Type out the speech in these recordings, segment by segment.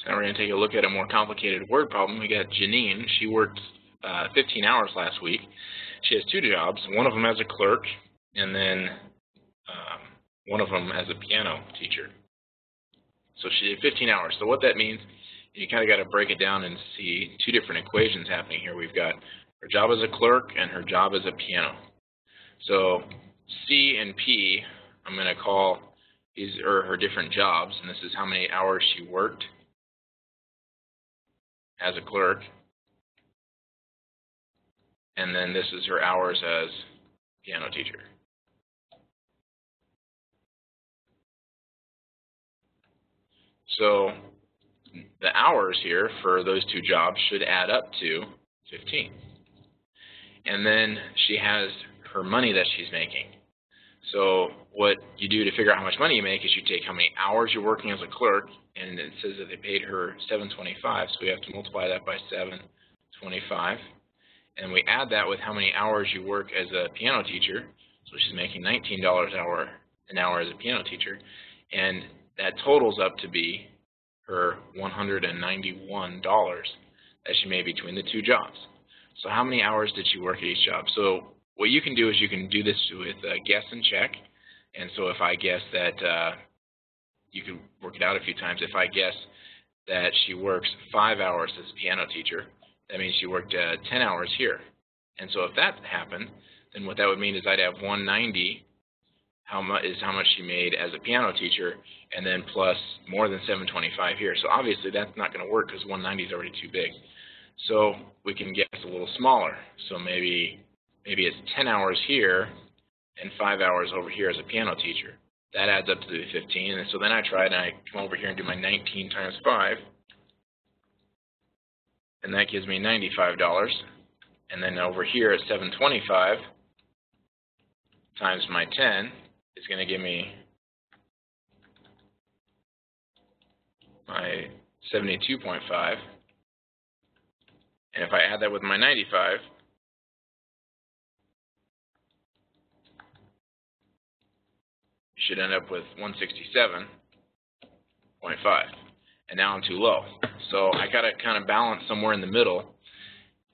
Now we're going to take a look at a more complicated word problem. We got Janine. She worked 15 hours last week. She has two jobs, one of them as a clerk, and then one of them as a piano teacher. So she did 15 hours. So what that means, you kind of got to break it down and see two different equations happening here. We've got her job as a clerk and her job as a piano. So C and P, I'm going to call these are her different jobs, and this is how many hours she worked as a clerk. And then this is her hours as piano teacher. So the hours here for those two jobs should add up to 15. And then she has her money that she's making. So what you do to figure out how much money you make is you take how many hours you're working as a clerk, and it says that they paid her $7.25, so we have to multiply that by $7.25. And we add that with how many hours you work as a piano teacher. So she's making $19 an hour as a piano teacher, and that totals up to be her $191 that she made between the two jobs. So how many hours did she work at each job? So what you can do is you can do this with guess and check. And so if I guess that, you can work it out a few times. If I guess that she works 5 hours as a piano teacher, that means she worked 10 hours here. And so if that happened, then what that would mean is I'd have 190 how much she made as a piano teacher, and then plus more than 725 here. So obviously that's not going to work because 190 is already too big. So we can guess a little smaller. So maybe it's 10 hours here and 5 hours over here as a piano teacher. That adds up to the 15. And so then I try and I come over here and do my 19 times 5. And that gives me $95. And then over here at 725 times my 10 is going to give me my 72.5. And if I add that with my 95, you should end up with 167.5. And now I'm too low. So I got to kind of balance somewhere in the middle.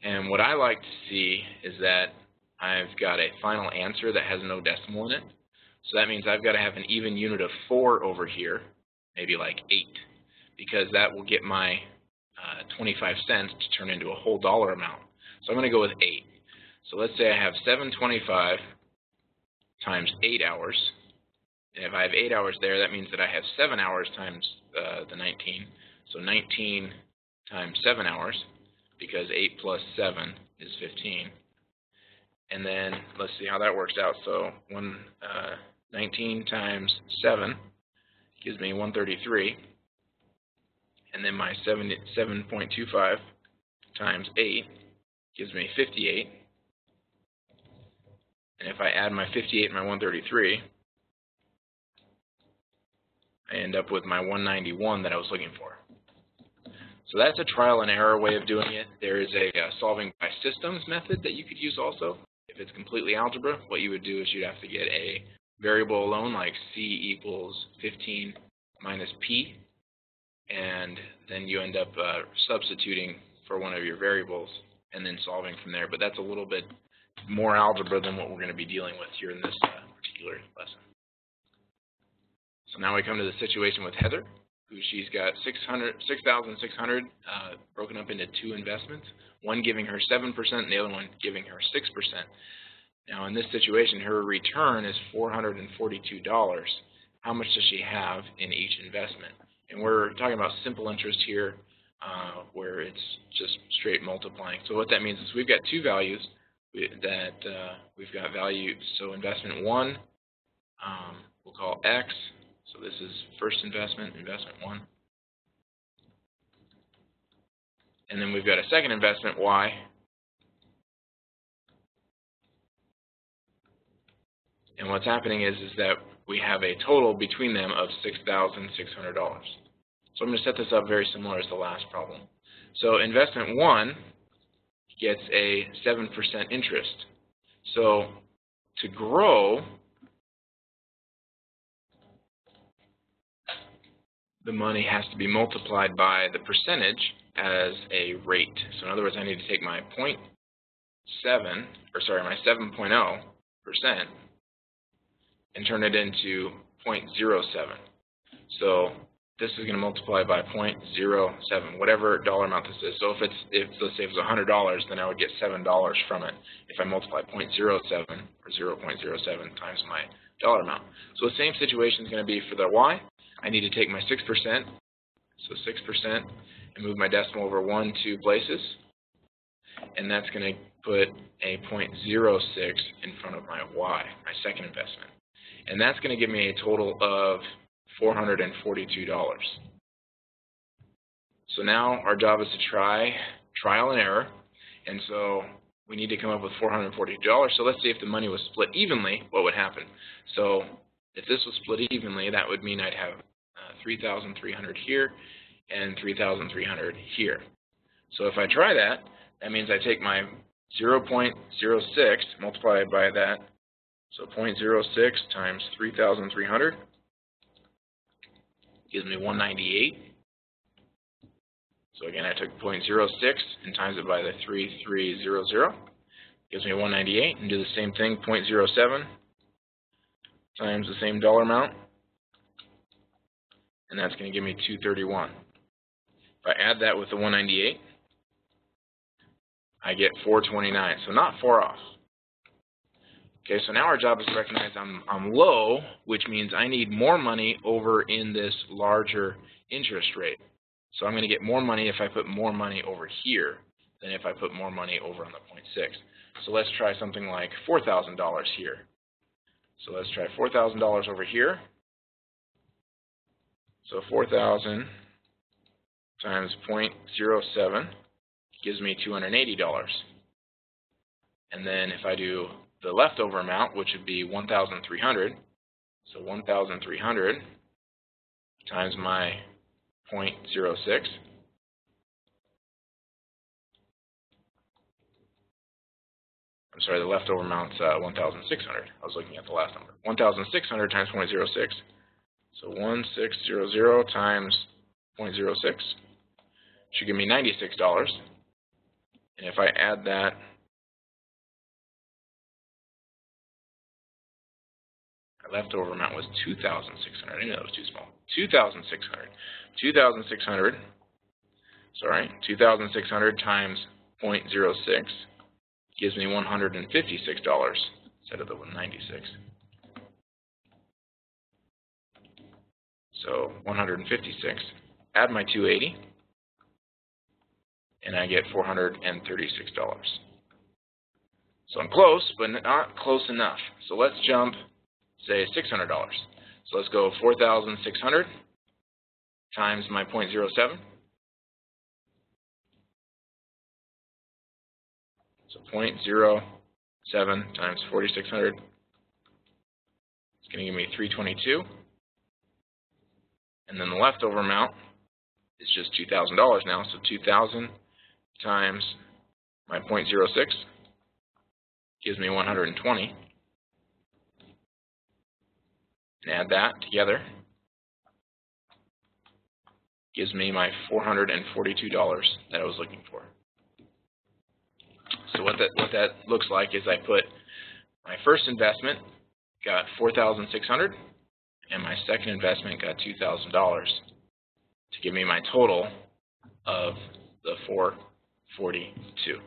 And what I like to see is that I've got a final answer that has no decimal in it. So that means I've got to have an even unit of 4 over here, maybe like 8, because that will get my 25 cents to turn into a whole dollar amount. So I'm going to go with 8. So let's say I have 725 times 8 hours. And if I have 8 hours there, that means that I have 7 hours times the 19. So 19 times 7 hours, because 8 plus 7 is 15. And then let's see how that works out. So 19 times 7 gives me 133. And then my 7.25 times 8 gives me 58. And if I add my 58 and my 133, I end up with my 191 that I was looking for. So that's a trial and error way of doing it. There is a solving by systems method that you could use also. If it's completely algebra, what you would do is you'd have to get a variable alone, like C equals 15 minus P, and then you end up substituting for one of your variables and then solving from there. But that's a little bit more algebra than what we're going to be dealing with here in this particular lesson. So now we come to the situation with Heather, who she's got $6,600 broken up into 2 investments, one giving her 7% and the other one giving her 6%. Now in this situation, her return is $442. How much does she have in each investment? And we're talking about simple interest here, where it's just straight multiplying. So what that means is we've got 2 values that we've got value. So investment 1, we'll call X. So this is first investment, investment 1. And then we've got a second investment, Y. And what's happening is that we have a total between them of $6,600. So I'm going to set this up very similar as the last problem. So investment 1 gets a 7% interest. So to grow the money has to be multiplied by the percentage as a rate. So in other words, I need to take my my 7.0% and turn it into 0.07. So this is going to multiply by 0.07, whatever dollar amount this is. So let's say it was $100, then I would get $7 from it if I multiply 0.07 or 0.07 times my dollar amount. So the same situation is going to be for the y. I need to take my 6%, so 6%, and move my decimal over 1, 2 places, and that's going to put a 0.06 in front of my y, my second investment. And that's going to give me a total of $442. So now our job is to trial and error, and so we need to come up with $442. So let's see if the money was split evenly, what would happen. So if this was split evenly, that would mean I'd have 3,300 here and 3,300 here. So if I try that, that means I take my 0.06, multiply it by that, so 0.06 times 3,300 gives me 198. So again, I took 0.06 and times it by the 3300, gives me 198, and do the same thing, 0.07 times the same dollar amount, and that's going to give me 231. If I add that with the 198, I get 429, so not far off. Okay, so now our job is to recognize I'm low, which means I need more money over in this larger interest rate. So I'm going to get more money if I put more money over here than if I put more money over on the 0.6. So let's try something like $4,000 here. So let's try $4,000 over here. So 4,000 times 0.07 gives me $280. And then if I do the leftover amount, which would be 1,300, so 1,300 times my 0.06, I'm sorry, the leftover amount's 1,600. I was looking at the last number. 1,600 times 0.06, so 1,600 times 0.06 should give me $96. And if I add that leftover amount was 2,600. I knew that was too small. 2,600. 2,600 times 0.06 gives me $156 instead of the 196. So 156. Add my 280, and I get $436. So I'm close, but not close enough. So let's jump, say, $600. So let's go 4,600 times my 0.07. So 0.07 times 4,600 is going to give me 322. And then the leftover amount is just $2,000 now. So 2,000 times my 0.06 gives me 120. And add that together gives me my $442 that I was looking for. So what that looks like is I put my first investment got 4,600 and my second investment got $2,000 to give me my total of the 442.